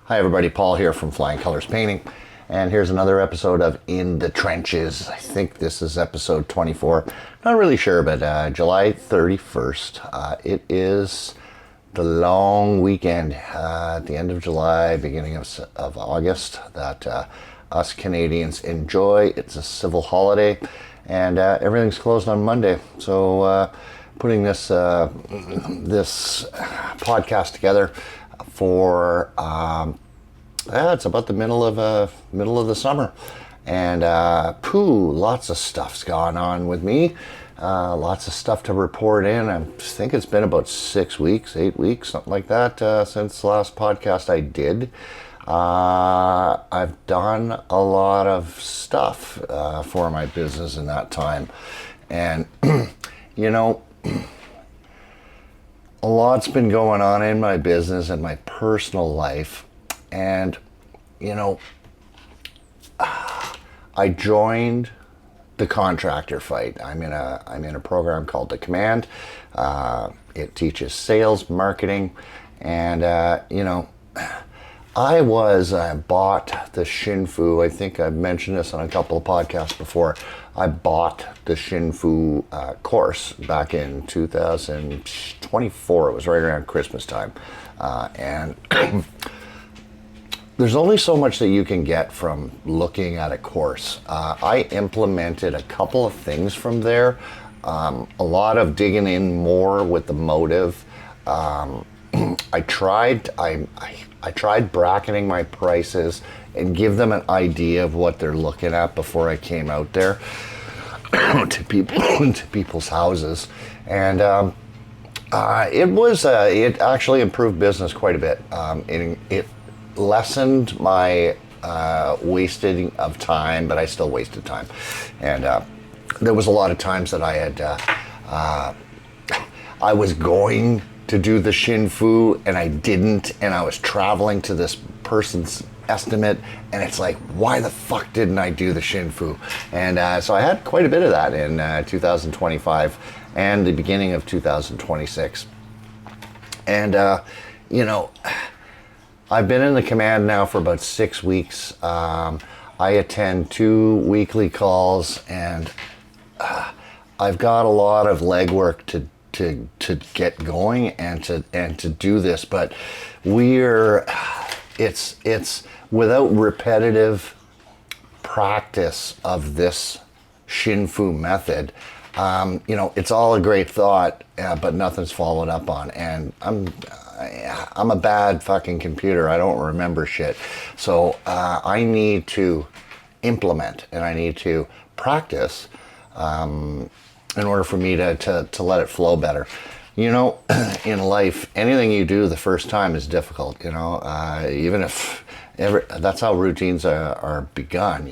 Hi everybody, Paul here from Flying Colors Painting, and here's another episode of In the Trenches. I think this is episode 24. Not really sure, but July 31st. It is the long weekend at the end of July, beginning of August that us Canadians enjoy. It's a civil holiday, and everything's closed on Monday. So putting this podcast together for it's about the middle of the summer, and lots of stuff's gone on with me. Lots of stuff to report in. I think it's been about 8 weeks, something like that, since the last podcast I did. I've done a lot of stuff for my business in that time, and a lot's been going on in my business and my personal life. And, I joined the contractor fight. I'm in a program called The Command. It teaches sales, marketing, and, I bought the Shinfu. I think I've mentioned this on a couple of podcasts before. I bought the Shinfu course back in 2024. It was right around Christmas time. And there's only so much that you can get from looking at a course. I implemented a couple of things from there. A lot of digging in more with the motive. I tried bracketing my prices and give them an idea of what they're looking at before I came out there to people's houses, and it actually improved business quite a bit. It lessened my wasting of time, but I still wasted time, and there was a lot of times that I was going to do the Shinfu and I didn't, and I was traveling to this person's estimate, and it's like, why the fuck didn't I do the Shinfu? And so I had quite a bit of that in 2025 and the beginning of 2026. And I've been in the Command now for about 6 weeks. I attend 2 weekly calls, and I've got a lot of legwork to get going and to do this, but it's without repetitive practice of this Shinfu method. It's all a great thought, but nothing's followed up on, and I'm a bad fucking computer. I don't remember shit. So I need to implement, and I need to practice in order for me to let it flow better. In life, anything you do the first time is difficult, even if that's how routines are begun,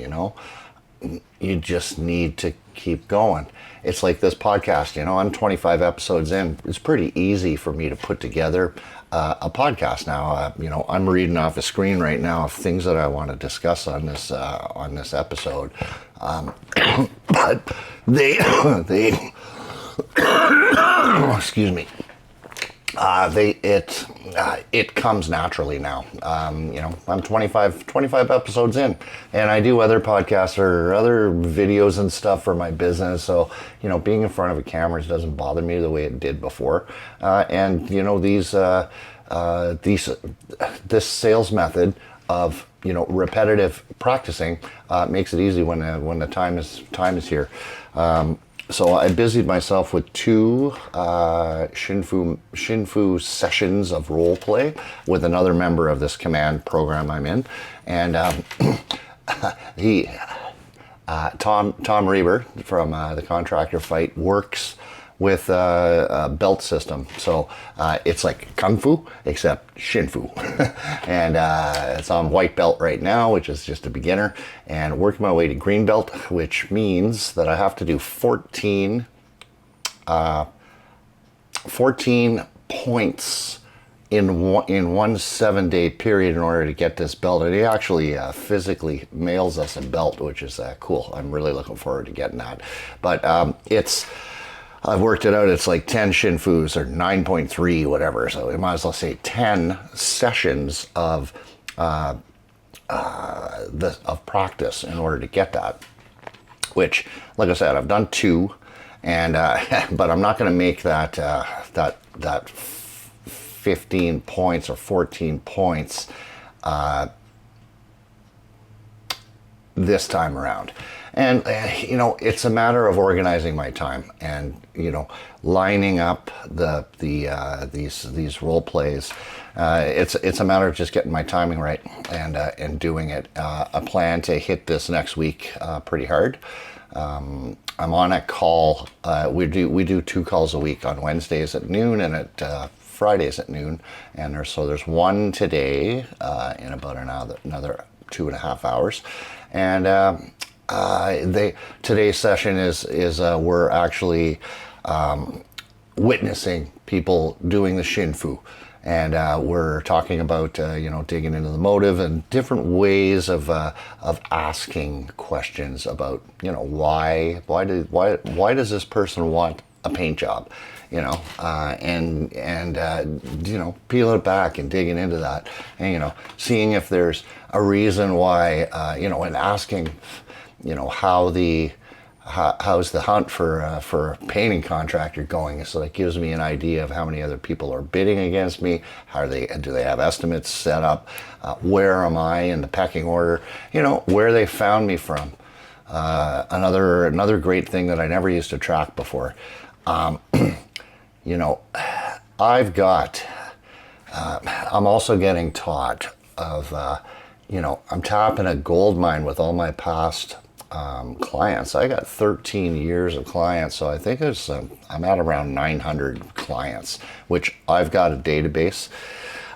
You just need to keep going. It's like this podcast, I'm 25 episodes in. It's pretty easy for me to put together a podcast now. I'm reading off a screen right now of things that I want to discuss on this episode. But they excuse me. It comes naturally now. I'm 25 episodes in, and I do other podcasts or other videos and stuff for my business. So, being in front of a camera doesn't bother me the way it did before. And this sales method of repetitive practicing makes it easy when the time is here. So I busied myself with 2 Shinfu sessions of role play with another member of this Command program I'm in, and Tom Reber from the Contractor Fight works with a belt system. So it's like Kung Fu, except Shinfu. And it's on white belt right now, which is just a beginner, and working my way to green belt, which means that I have to do 14 points in one 7-day period in order to get this belt. And he actually physically mails us a belt, which is cool. I'm really looking forward to getting that. But I've worked it out. It's like 10 Shinfus or 9.3, whatever. So I might as well say 10 sessions of of practice in order to get that. Which, like I said, I've done 2, and but I'm not going to make that 15 points or 14 points this time around. And it's a matter of organizing my time and lining up these role plays. It's a matter of just getting my timing right and doing it. I plan to hit this next week pretty hard. I'm on a call. We do 2 calls a week, on Wednesdays at noon and at Fridays at noon. And there's one today in about another 2.5 hours. And today's session is we're actually witnessing people doing the Shinfu, and we're talking about digging into the motive and different ways of asking questions about why does this person want a paint job, and peeling it back and digging into that, and seeing if there's a reason why, and asking how's the hunt for a painting contractor going? So that gives me an idea of how many other people are bidding against me. Do they have estimates set up? Where am I in the pecking order? Where they found me from. Another great thing that I never used to track before. I'm also getting taught of, I'm tapping a gold mine with all my past clients. I got 13 years of clients, so I think I'm at around 900 clients, which I've got a database.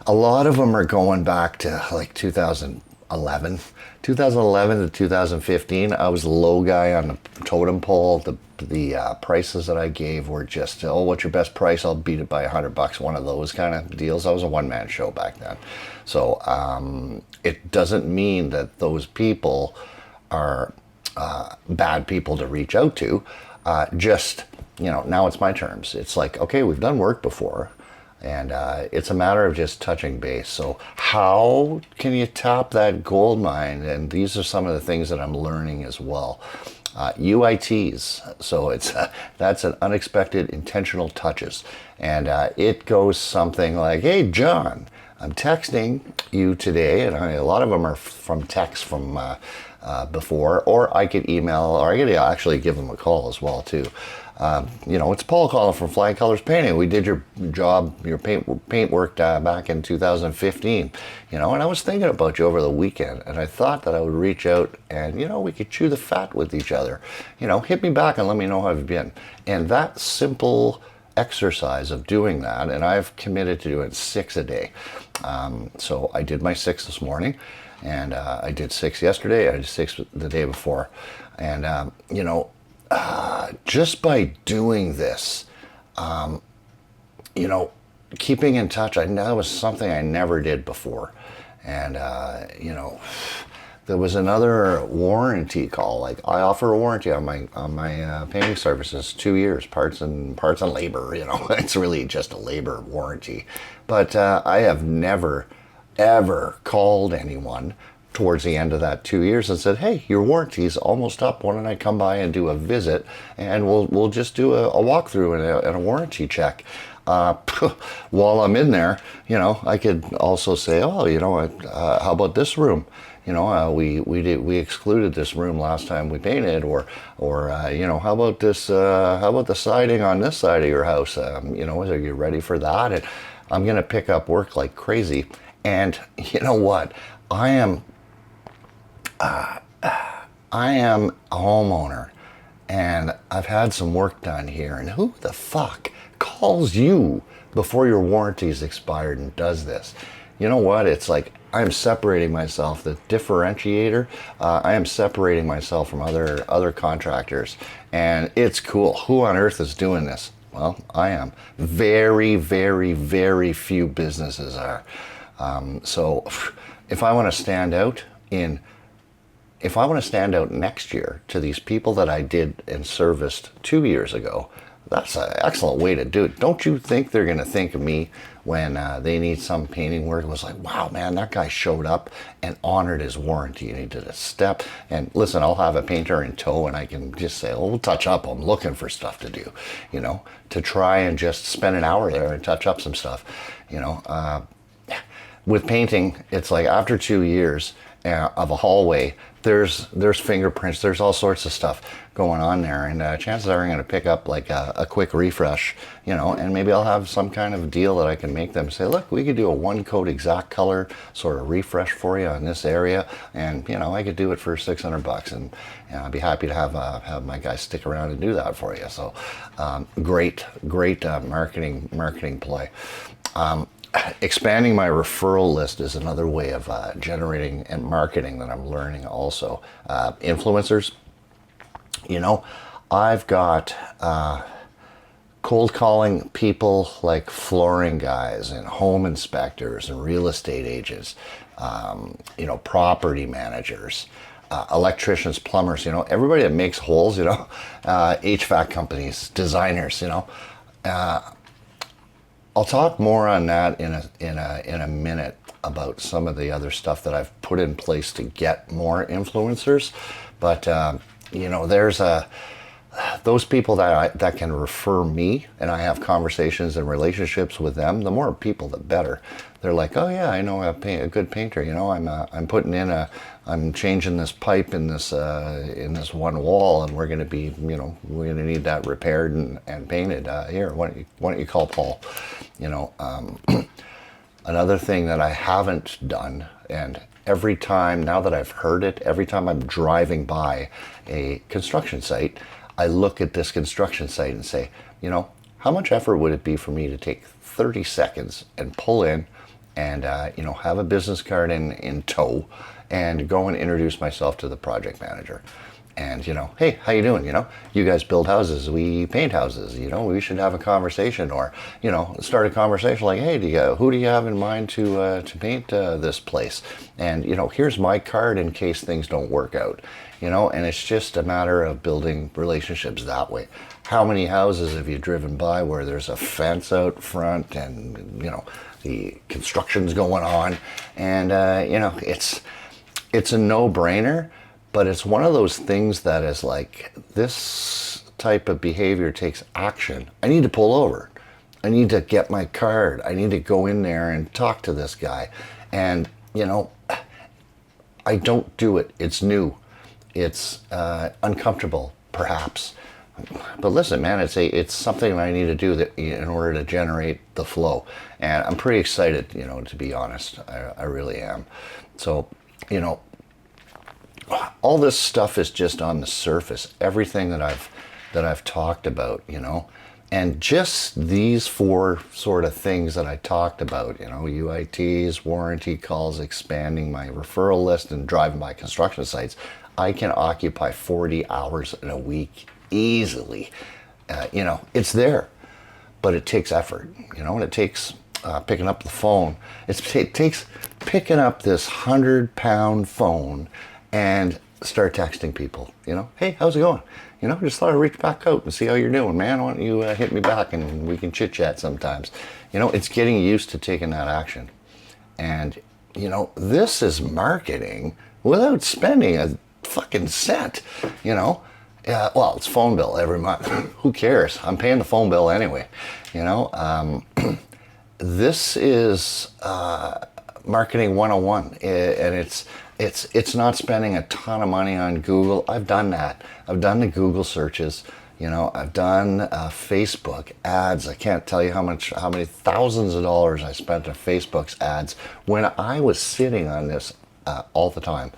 A lot of them are going back to like 2011 to 2015. I was the low guy on the totem pole. The prices that I gave were just, what's your best price? I'll beat it by $100. One of those kind of deals. I was a one-man show back then. So it doesn't mean that those people are bad people to reach out to. Now it's my terms. It's like, okay, we've done work before, and it's a matter of just touching base. So how can you tap that gold mine? And these are some of the things that I'm learning as well. UITs. So that's an unexpected intentional touches. And it goes something like, hey, John, I'm texting you today, and a lot of them are from text from before, or I could email, or I could actually give them a call as well too. It's Paul calling from Flying Colors Painting. We did your job, your paint work back in 2015, and I was thinking about you over the weekend, and I thought that I would reach out and, we could chew the fat with each other. Hit me back and let me know how you've been. And that simple exercise of doing that, and I've committed to doing 6 a day. So I did my 6 this morning, and I did 6 yesterday. I did 6 the day before, and just by doing this, keeping in touch, that was something I never did before. And, there was another warranty call. Like, I offer a warranty on my painting services, 2 years, parts and labor. It's really just a labor warranty. But I have never, ever called anyone towards the end of that 2 years and said, hey, your warranty's almost up. Why don't I come by and do a visit, and we'll just do a walkthrough and a warranty check. While I'm in there, I could also say, how about this room? We excluded this room last time we painted, or how about this? How about the siding on this side of your house? Are you ready for that? And I'm gonna pick up work like crazy. And you know what? I am a homeowner, and I've had some work done here. And who the fuck calls you before your warranty's expired and does this? You know what? It's like, I'm separating myself, the differentiator. I am separating myself from other contractors, and it's cool. Who on earth is doing this? Well, I am. Very, very, very few businesses are. So if I want to stand out next year to these people that I did and serviced 2 years ago, that's an excellent way to do it. Don't you think they're going to think of me when they need some painting work. It was like, wow, man, that guy showed up and honored his warranty, and he did a step. And listen, I'll have a painter in tow, and I can just say, oh, we'll touch up. I'm looking for stuff to do, to try and just spend an hour there and touch up some stuff, with painting, it's like after 2 years of a hallway, there's fingerprints, there's all sorts of stuff going on there, and chances are I'm going to pick up like a quick refresh, and maybe I'll have some kind of deal that I can make them say, look, we could do a one coat exact color sort of refresh for you in this area, and I could do it for $600, and I'd be happy to have my guys stick around and do that for you. So great marketing play. Expanding my referral list is another way of generating and marketing that I'm learning also. Influencers, I've got cold calling people like flooring guys and home inspectors and real estate agents, property managers, electricians, plumbers, everybody that makes holes, HVAC companies, designers, I'll talk more on that in a minute about some of the other stuff that I've put in place to get more influencers. But there's those people that can refer me, and I have conversations and relationships with them. The more people, the better. They're like, oh yeah, I know a good painter. I'm putting in I'm changing this pipe in this one wall, and we're going to be, we're going to need that repaired and painted. Here, why don't you call Paul? Another thing that I haven't done, and every time now that I've heard it, every time I'm driving by a construction site, I look at this construction site and say, how much effort would it be for me to take 30 seconds and pull in and, have a business card in tow and go and introduce myself to the project manager. And, hey, how you doing? You guys build houses, we paint houses, we should have a conversation, or, start a conversation like, hey, who do you have in mind to paint this place? And, here's my card in case things don't work out, and it's just a matter of building relationships that way. How many houses have you driven by where there's a fence out front and, the construction's going on, and, it's a no-brainer. But it's one of those things that is like, this type of behavior takes action. I need to pull over. I need to get my card. I need to go in there and talk to this guy. And, I don't do it. It's new. It's uncomfortable, perhaps. But listen, man, it's something I need to do that in order to generate the flow. And I'm pretty excited, to be honest. I really am. So, all this stuff is just on the surface. Everything that I've talked about, and just these 4 sort of things that I talked about, UITs, warranty calls, expanding my referral list, and driving by construction sites, I can occupy 40 hours in a week easily. It's there, but it takes effort, and it takes picking up the phone. It takes picking up this 100-pound phone and start texting people, hey, how's it going? Just thought I'd reach back out and see how you're doing, man. Why don't you hit me back and we can chit chat sometimes. It's getting used to taking that action. And, this is marketing without spending a fucking cent, well, it's phone bill every month. Who cares? I'm paying the phone bill anyway, This is marketing 101, and it's not spending a ton of money on Google. I've done that. I've done the Google searches. I've done Facebook ads. I can't tell you how many thousands of dollars I spent on Facebook's ads when I was sitting on this all the time.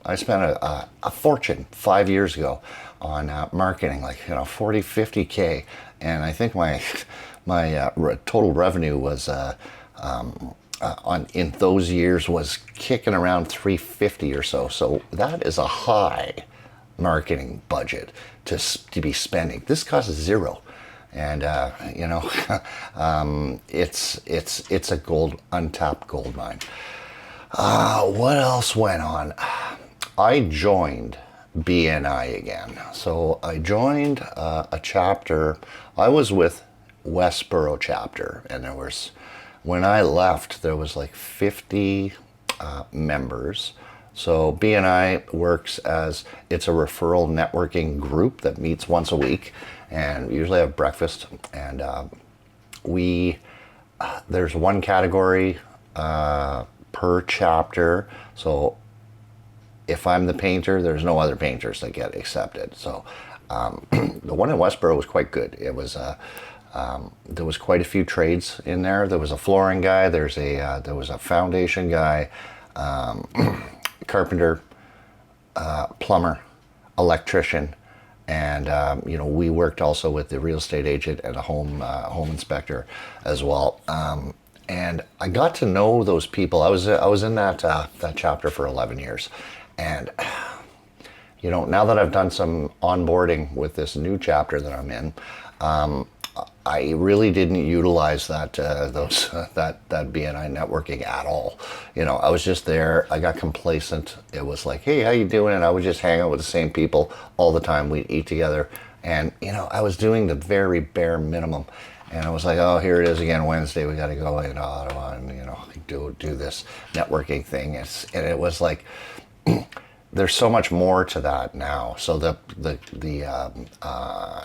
I spent a fortune 5 years ago on marketing, like 40, 50K, and I think my total revenue was in those years was kicking around 350 or so. So that is a high marketing budget to be spending. This costs zero, and it's a untapped gold mine. What else went on? I joined BNI again. So I joined a chapter. I was with Westboro chapter, and when I left, there was like 50 members. So BNI works as, it's a referral networking group that meets once a week, and we usually have breakfast, and there's one category per chapter. So if I'm the painter, there's no other painters that get accepted. So the one in Westboro was quite good. It was there was quite a few trades in there. There was a flooring guy. There was a foundation guy, carpenter, plumber, electrician, and we worked also with the real estate agent and a home inspector as well. And I got to know those people. I was in that chapter for 11 years, and now that I've done some onboarding with this new chapter that I'm in, I really didn't utilize that BNI networking at all. I was just there. I got complacent. It was like, hey, how you doing? And I would just hang out with the same people all the time. We'd eat together, and I was doing the very bare minimum. And I was like, oh, here it is again, Wednesday. We got to go into Ottawa and do this networking thing. And it was like, there's so much more to that now. So the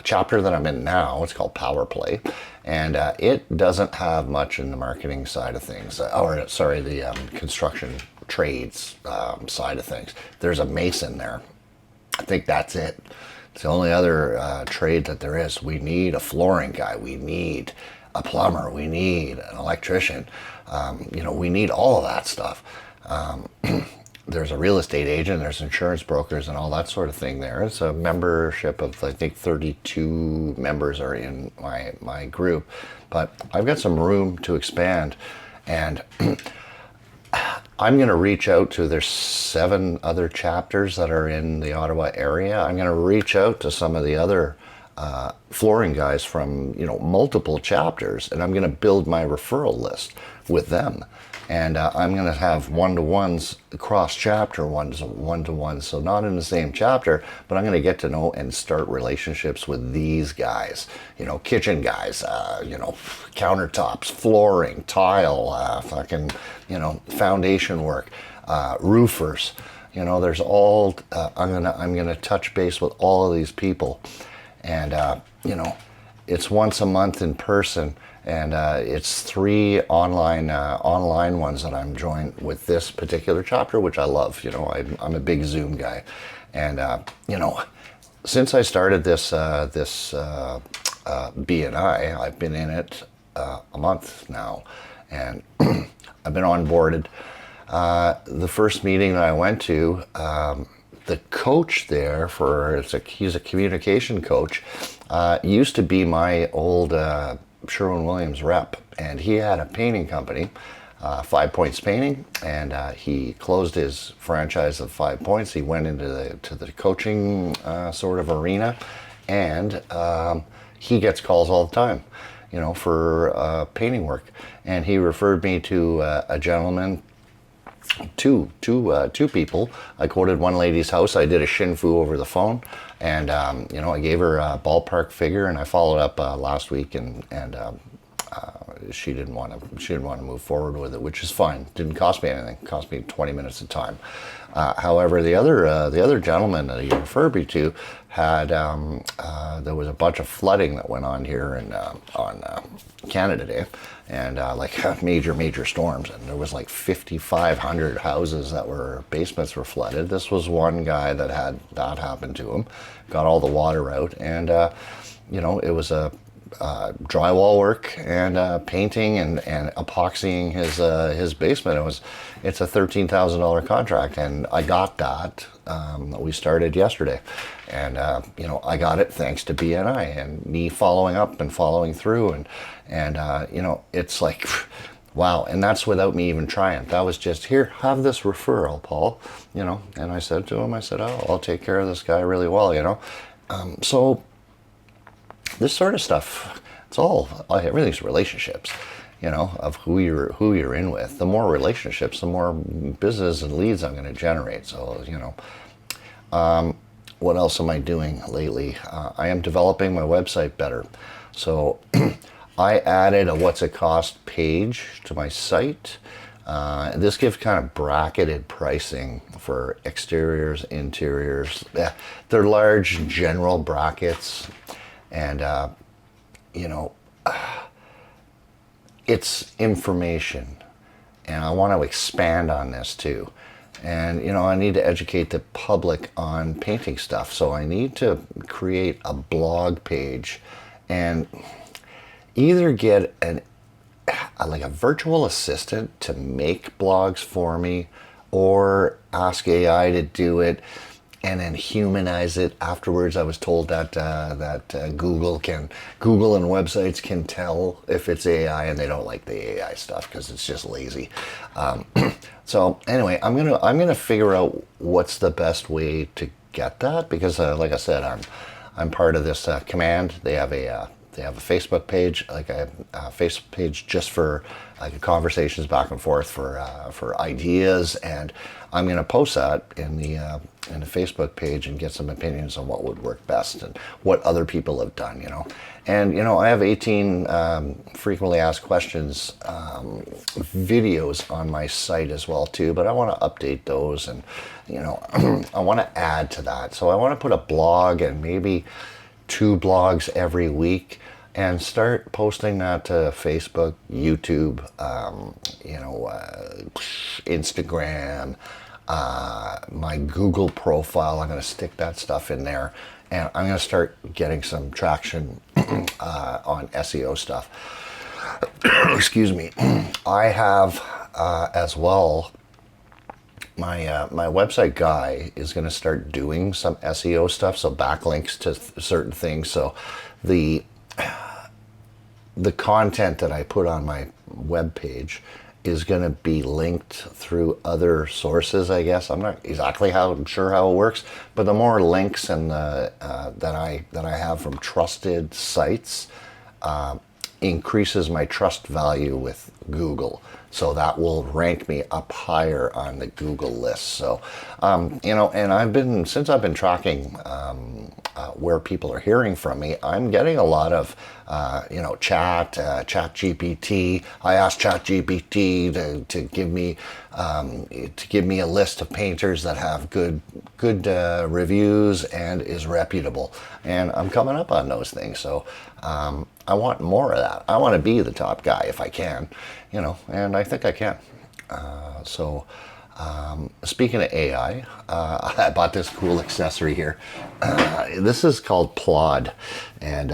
chapter that I'm in now, it's called Power Play, and it doesn't have much in the marketing side of things, the construction trades side of things. There's a mason there. I think that's it. It's the only other trade that there is. We need a flooring guy. We need a plumber. We need an electrician. We need all of that stuff. There's a real estate agent, there's insurance brokers and all that sort of thing there. It's a membership of, I think, 32 members are in my group. But I've got some room to expand. And I'm going to reach out to, there's 7 other chapters that are in the Ottawa area. I'm going to reach out to some of the other flooring guys from, multiple chapters, and I'm going to build my referral list with them. And I'm going to have one-to-ones, cross-chapter one-to-ones, so not in the same chapter, but I'm going to get to know and start relationships with these guys, kitchen guys, countertops, flooring, tile, foundation work, roofers. There's all, I'm going to touch base with all of these people. And, it's once a month in person. And it's 3 online ones that I'm joined with this particular chapter, which I love. I'm a big Zoom guy, and since I started this BNI, I've been in it a month now, and I've been onboarded. The first meeting that I went to, the coach there he's a communication coach, used to be my old Sherwin-Williams rep, and he had a painting company, 5 Points Painting, and he closed his franchise of 5 Points. He went into the coaching sort of arena, and he gets calls all the time, for painting work. And he referred me to a gentleman, two people. I quoted one lady's house. I did a shin fu over the phone, and I gave her a ballpark figure, and I followed up last week, and she didn't want to move forward with it, which is fine. Didn't cost me anything. It cost me 20 minutes of time. However, the other gentleman that he referred me to had there was a bunch of flooding that went on here on Canada Day, and major storms, and there was like 5,500 houses basements were flooded. This was one guy that had that happen to him, got all the water out, and it was a drywall work and painting and epoxying his basement. It's a $13,000 contract, and I got that. We started yesterday, and I got it thanks to BNI and me following up and following through, and it's like, wow. And that's without me even trying. That was just, here, have this referral, Paul. And I said to him, oh, I'll take care of this guy really well. So this sort of stuff, everything's relationships, of who you're in with. The more relationships, the more business and leads I'm going to generate. So, what else am I doing lately? I am developing my website better. So I added a what's it cost page to my site. This gives kind of bracketed pricing for exteriors, interiors. They're large general brackets, and you know, it's information, and I want to expand on this too. And you know, I need to educate the public on painting stuff, so I need to create a blog page and either get like a virtual assistant to make blogs for me, or ask AI to do it and then humanize it afterwards. I was told that Google and websites can tell if it's AI, and they don't like the AI stuff because it's just lazy. So anyway, I'm gonna figure out what's the best way to get that, because like I said, I'm part of this command. They have a Facebook page, like a Facebook page just for like conversations back and forth for ideas, and I'm going to post that in the Facebook page and get some opinions on what would work best and what other people have done, you know. And you know, I have 18 frequently asked questions videos on my site as well too, but I want to update those, and you know, I want to add to that. So I want to put a blog and maybe 2 blogs every week, and start posting that to Facebook, YouTube, you know, Instagram, my Google profile. I'm going to stick that stuff in there, and I'm going to start getting some traction on SEO stuff. Excuse me. I have as well, my website guy is going to start doing some SEO stuff, so backlinks to certain things. So the content that I put on my web page is going to be linked through other sources, I guess. I'm not exactly sure how it works, but the more links and that I have from trusted sites increases my trust value with Google. So that will rank me up higher on the Google list. So, you know, and since I've been tracking where people are hearing from me, I'm getting a lot of, you know, Chat GPT. I asked Chat GPT to give me a list of painters that have good reviews and is reputable, and I'm coming up on those things. So I want more of that. I want to be the top guy if I can, you know, and I think I can. Speaking of AI, I bought this cool accessory here. This is called Plod, and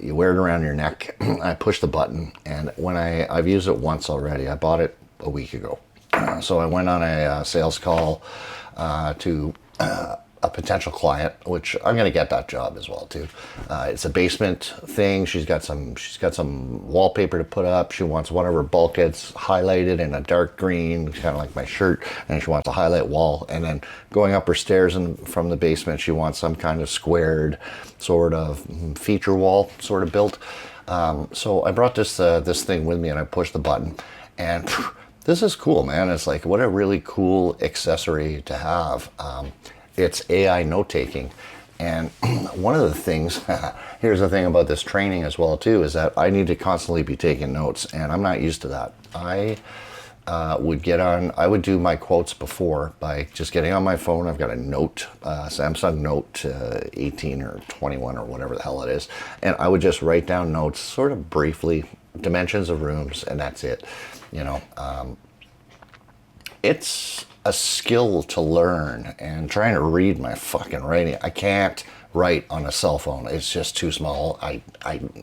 you wear it around your neck. I push the button, and when I've used it once already. I bought it a week ago. So I went on a sales call to a potential client, which I'm going to get that job as well too. It's a basement thing. She's got some wallpaper to put up. She wants one of her bulkheads highlighted in a dark green, kind of like my shirt, and she wants a highlight wall. And then going up her stairs and from the basement, she wants some kind of squared sort of feature wall sort of built. So I brought this thing with me, and I pushed the button, and this is cool, man. It's like, what a really cool accessory to have. It's AI note-taking. And one of the things, here's the thing about this training as well too, is that I need to constantly be taking notes, and I'm not used to that. I would do my quotes before by just getting on my phone. I've got a Note, Samsung Note 18 or 21 or whatever the hell it is, and I would just write down notes sort of briefly, dimensions of rooms, and that's it. You know, it's a skill to learn, and trying to read my fucking writing. I can't write on a cell phone. It's just too small. I'm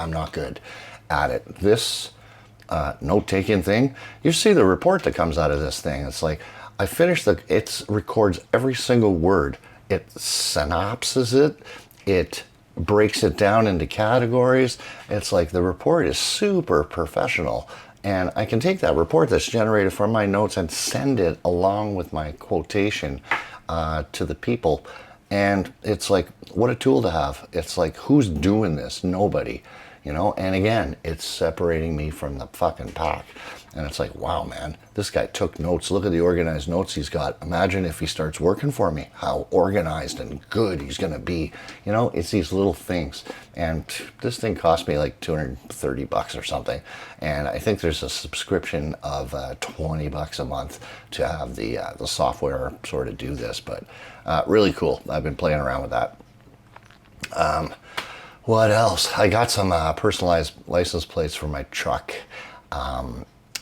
not good at it. This note-taking thing, you see the report that comes out of this thing. It's like, it records every single word. It synopses it. It breaks it down into categories. It's like the report is super professional. And I can take that report that's generated from my notes and send it along with my quotation to the people. And it's like, what a tool to have. It's like, who's doing this? Nobody. you know, and again, it's separating me from the fucking pack. And it's like, wow, man, this guy took notes. Look at the organized notes he's got. Imagine if he starts working for me, how organized and good he's going to be. You know, it's these little things. And this thing cost me like $230 or something. And I think there's a subscription of $20 a month to have the software sort of do this. But really cool. I've been playing around with that. What else? I got some personalized license plates for my truck.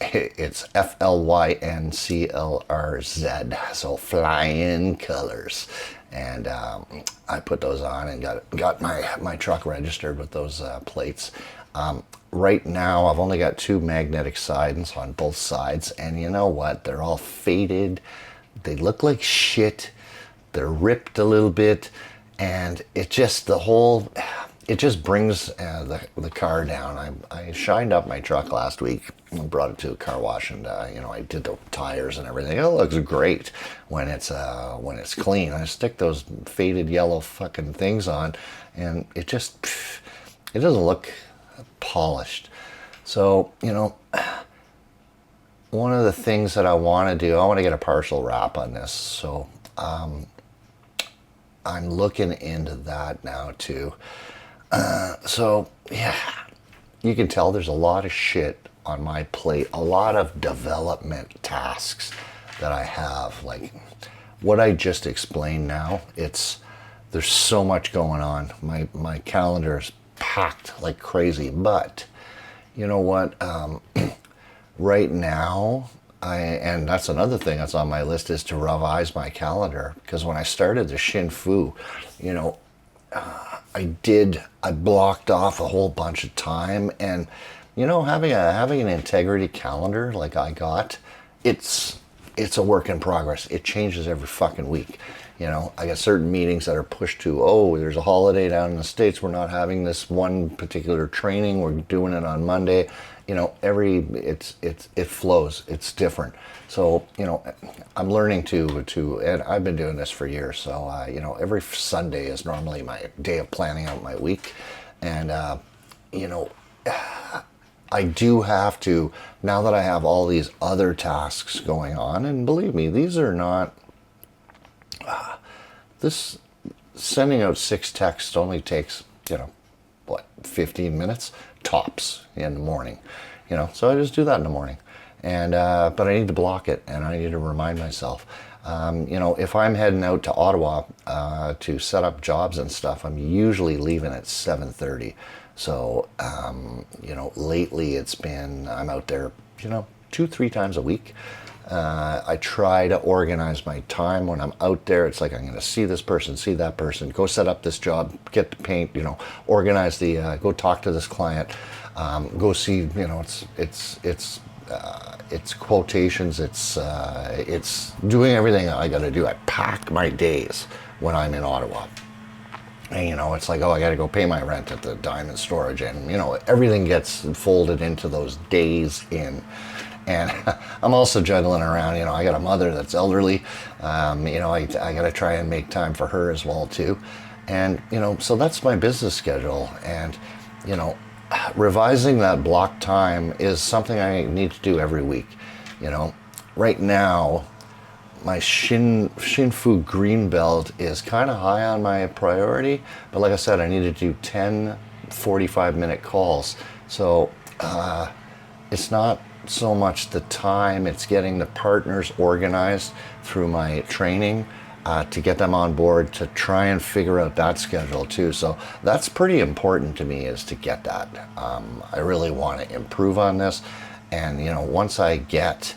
It's FLYNCLRZ, so flying colors. And I put those on and got my truck registered with those plates. Right now, I've only got 2 magnetic signs on both sides. And you know what? They're all faded. They look like shit. They're ripped a little bit. And it just, it just brings the car down. I shined up my truck last week and brought it to a car wash, and you know, I did the tires and everything. It looks great when it's clean. I stick those faded yellow fucking things on, and it doesn't look polished. So, you know, one of the things that I want to do, I want to get a partial wrap on this. So I'm looking into that now too. So yeah, you can tell there's a lot of shit on my plate, a lot of development tasks that I have. Like what I just explained now, there's so much going on. My calendar is packed like crazy, but you know what? Right now, and that's another thing that's on my list, is to revise my calendar, because when I started the Shin Fu, you know, I blocked off a whole bunch of time, and you know, having an integrity calendar like I got, it's a work in progress. It changes every fucking week. You know, I got certain meetings that are pushed to, oh, there's a holiday down in the States, we're not having this one particular training, we're doing it on Monday. You know, it flows, it's different. So, you know, I'm learning to, and I've been doing this for years. So, you know, every Sunday is normally my day of planning out my week. And, you know, I do have to, now that I have all these other tasks going on, and believe me, these are not, sending out 6 texts only takes, you know, 15 minutes tops in the morning, you know, so I just do that in the morning. And but I need to block it, and I need to remind myself. You know, if I'm heading out to Ottawa to set up jobs and stuff, I'm usually leaving at 7:30. So you know, lately it's been, I'm out there, you know, 2-3 times a week. I try to organize my time when I'm out there. It's like, I'm going to see this person, see that person, go set up this job, get the paint, you know, organize go talk to this client, go see, you know, it's quotations, it's doing everything I got to do. I pack my days when I'm in Ottawa. And, you know, it's like, oh, I got to go pay my rent at the Diamond Storage, and, you know, everything gets folded into those days in. And I'm also juggling around, you know, I got a mother that's elderly, you know, I got to try and make time for her as well too. And, you know, so that's my business schedule. And, you know, revising that block time is something I need to do every week. You know, right now, my Shin Fu green belt is kind of high on my priority, but like I said, I need to do 10 45-minute calls. So it's not so much the time, it's getting the partners organized through my training to get them on board, to try and figure out that schedule too. So that's pretty important to me, is to get that. I really want to improve on this, and you know, once I get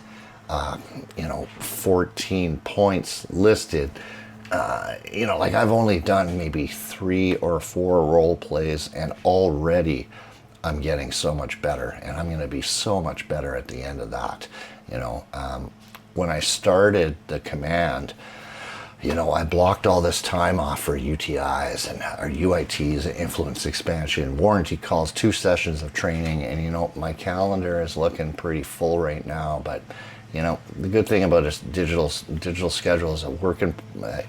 you know, 14 points listed, you know, like I've only done maybe 3 or 4 role plays, and already I'm getting so much better, and I'm going to be so much better at the end of that. You know, when I started the command, you know, I blocked all this time off for UTIs and or UITs, influence expansion, warranty calls, 2 sessions of training, and you know, my calendar is looking pretty full right now. But you know, the good thing about a digital schedule is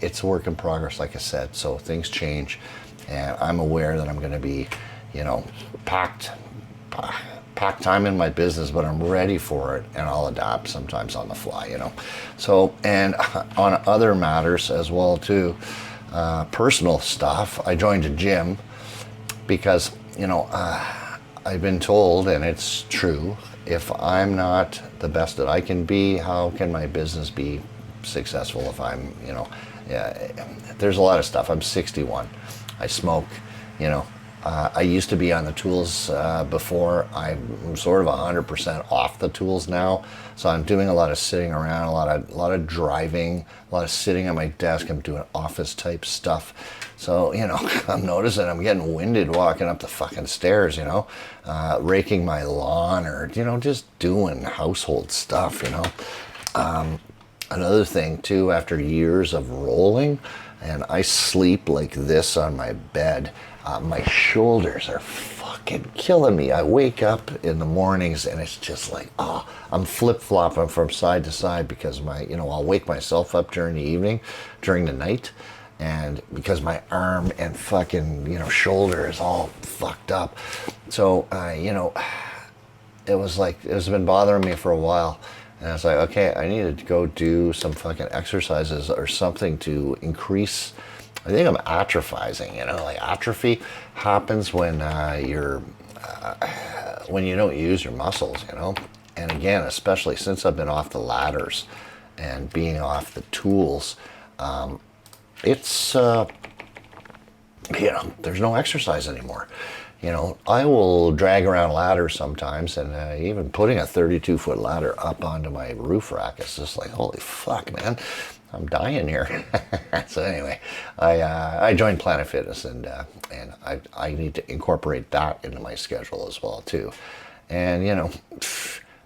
it's a work in progress, like I said. So things change, and I'm aware that I'm going to be, you know, packed time in my business, but I'm ready for it, and I'll adapt sometimes on the fly, you know. So, and on other matters as well too, personal stuff, I joined a gym because, you know, I've been told, and it's true, if I'm not the best that I can be, how can my business be successful if I'm, you know, yeah, there's a lot of stuff. I'm 61. I smoke, you know. I used to be on the tools before. I'm sort of 100% off the tools now. So I'm doing a lot of sitting around, a lot of driving, a lot of sitting at my desk. I'm doing office type stuff. So, you know, I'm noticing I'm getting winded walking up the fucking stairs, you know, raking my lawn, or, you know, just doing household stuff, you know. Another thing too, after years of rolling, and I sleep like this on my bed, my shoulders are fucking killing me. I wake up in the mornings and it's just like, oh, I'm flip-flopping from side to side because you know, I'll wake myself up during the evening, during the night, and because my arm and fucking, you know, shoulder is all fucked up. So, you know, it's been bothering me for a while. And I was like, okay, I need to go do some fucking exercises or something to increase. I think I'm atrophizing, you know, like atrophy happens when when you don't use your muscles, you know. And again, especially since I've been off the ladders and being off the tools, it's, you know, there's no exercise anymore. You know, I will drag around ladders sometimes, and even putting a 32-foot ladder up onto my roof rack, it's just like, holy fuck, man, I'm dying here. So anyway, I joined Planet Fitness, and I need to incorporate that into my schedule as well too. And you know,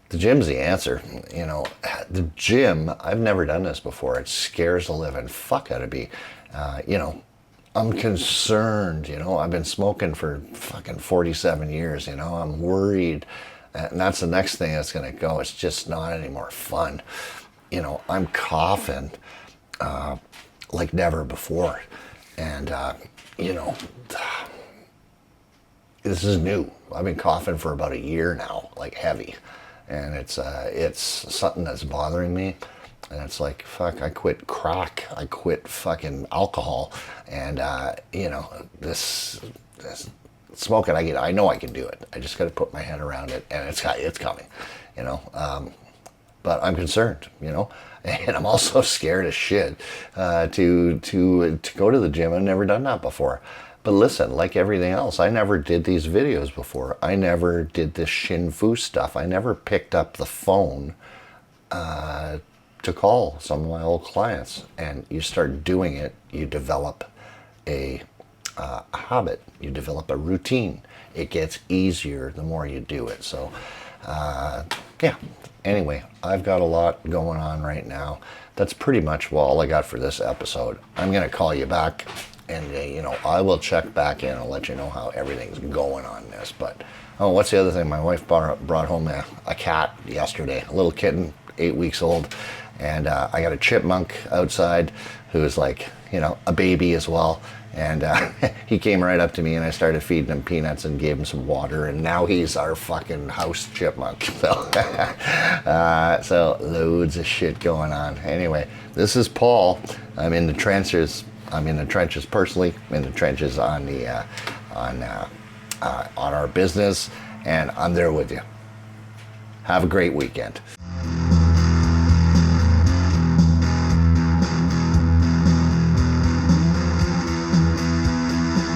the gym's the answer. You know, the gym, I've never done this before. It scares the living fuck out of me. You know, I'm concerned, you know, I've been smoking for fucking 47 years, you know, I'm worried, and that's the next thing that's going to go. It's just not any more fun. You know, I'm coughing like never before, and, you know, this is new. I've been coughing for about a year now, like heavy, and it's something that's bothering me. And it's like, fuck, I quit crack, I quit fucking alcohol, and you know, this smoking, I know I can do it. I just got to put my head around it, and it's coming, you know. But I'm concerned, you know, and I'm also scared as shit to go to the gym. I've never done that before. But listen, like everything else, I never did these videos before. I never did this Shin Fu stuff. I never picked up the phone to call some of my old clients, and you start doing it, you develop a habit, you develop a routine. It gets easier the more you do it. So yeah, anyway, I've got a lot going on right now. That's pretty much all I got for this episode. I'm gonna call you back, and you know, I will check back in and let you know how everything's going on this. But oh, what's the other thing? My wife brought home a cat yesterday, a little kitten, 8 weeks old. And I got a chipmunk outside who is like, you know, a baby as well. And he came right up to me, and I started feeding him peanuts and gave him some water. And now he's our fucking house chipmunk. So, so loads of shit going on. Anyway, this is Paul. I'm in the trenches. I'm in the trenches personally. I'm in the trenches on the on our business, and I'm there with you. Have a great weekend.